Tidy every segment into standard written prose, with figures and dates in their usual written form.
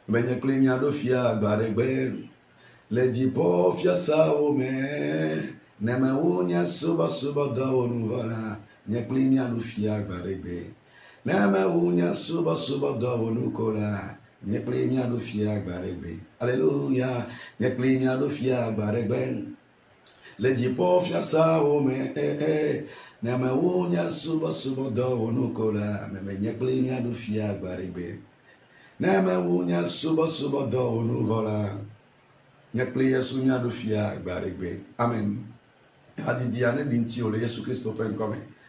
Menye klimia do fia gbaregbe. Le dipo fia sa ome. Neme unya suba do onuvala. Nye klimia do fia gbaregbe. Neme unya suba do onukola. Nye klimia do fia gbaregbe. Alléluia. Nye klimia do fia gbaregbe. Le dipo fia sa ome. Neme unya suba do onukola. Meme nye klimia do fia gbaregbe. Neme unya suba do onuvala. Amen.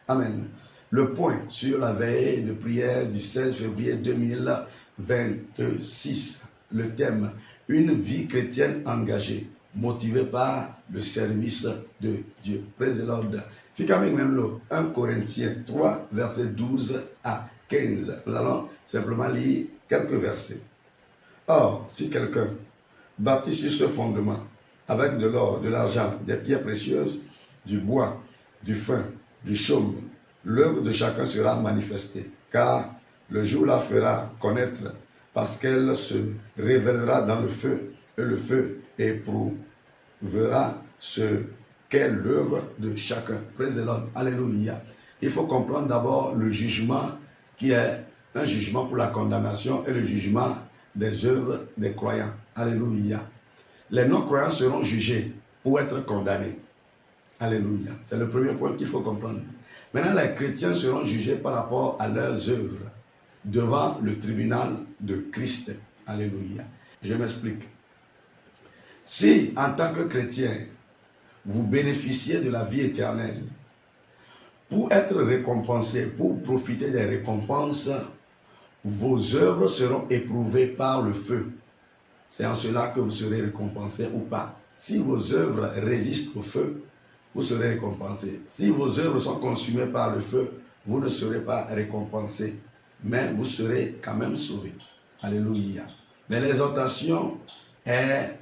Amen. Le point sur la veille de prière du 16 février 2026. Le thème, une vie chrétienne engagée, motivée par le service de Dieu. Praise the Lord. 1 Corinthiens 3, versets 12 à 15. Nous allons simplement lire quelques versets. Or, si quelqu'un bâti sur ce fondement, avec de l'or, de l'argent, des pierres précieuses, du bois, du fin, du chaume, l'œuvre de chacun sera manifestée, car le jour la fera connaître, parce qu'elle se révélera dans le feu, et le feu éprouvera ce qu'est l'œuvre de chacun. Praise the Lord. Alléluia. Il faut comprendre d'abord le jugement qui est un jugement pour la condamnation et le jugement des œuvres des croyants. Alléluia. Les non-croyants seront jugés pour être condamnés. Alléluia. C'est le premier point qu'il faut comprendre. Maintenant, les chrétiens seront jugés par rapport à leurs œuvres devant le tribunal de Christ. Alléluia. Je m'explique. Si, en tant que chrétien, vous bénéficiez de la vie éternelle, pour être récompensé, pour profiter des récompenses, vos œuvres seront éprouvées par le feu. C'est en cela que vous serez récompensé ou pas. Si vos œuvres résistent au feu, vous serez récompensé. Si vos œuvres sont consumées par le feu, vous ne serez pas récompensé, mais vous serez quand même sauvé. Alléluia. Mais l'exhortation est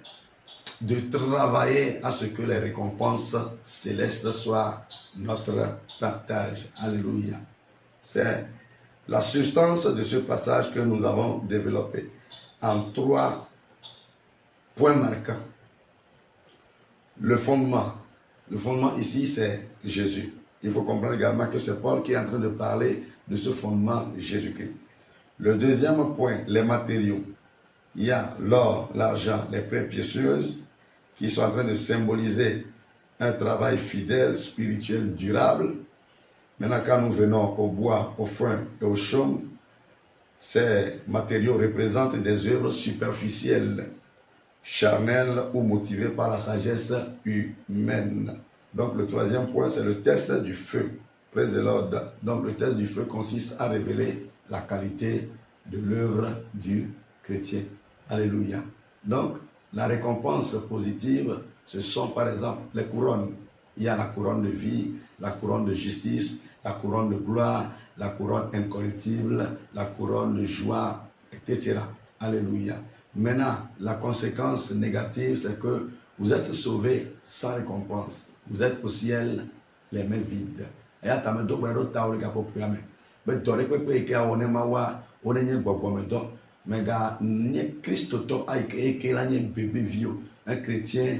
de travailler à ce que les récompenses célestes soient notre partage. Alléluia. C'est la substance de ce passage que nous avons développé en 3 points marquants. Le fondement. Le fondement ici, c'est Jésus. Il faut comprendre également que c'est Paul qui est en train de parler de ce fondement Jésus-Christ. Le deuxième point, les matériaux. Il y a l'or, l'argent, les pierres précieuses qui sont en train de symboliser un travail fidèle, spirituel, durable. Maintenant, quand nous venons au bois, au foin et au chaume, ces matériaux représentent des œuvres superficielles, charnelles ou motivées par la sagesse humaine. Donc, le troisième point, c'est le test du feu. Praise the Lord. Donc, le test du feu consiste à révéler la qualité de l'œuvre du chrétien. Alléluia. Donc, la récompense positive, ce sont par exemple les couronnes. Il y a la couronne de vie, la couronne de justice, la couronne de gloire, la couronne incorruptible, la couronne de joie, etc. Alléluia. Maintenant, la conséquence négative, c'est que vous êtes sauvés sans récompense. Vous êtes au ciel, les mains vides. Et à ta main, donc, vous êtes mais dans les peuples qui ont mais Christ bébé vieux, un chrétien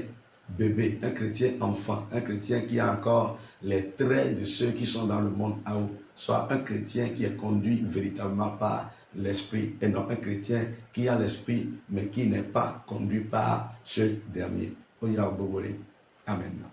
bébé, un chrétien enfant, un chrétien qui a encore les traits de ceux qui sont dans le monde à haut, soit un chrétien qui est conduit véritablement par l'esprit et non un chrétien qui a l'esprit mais qui n'est pas conduit par ce dernier. Amen.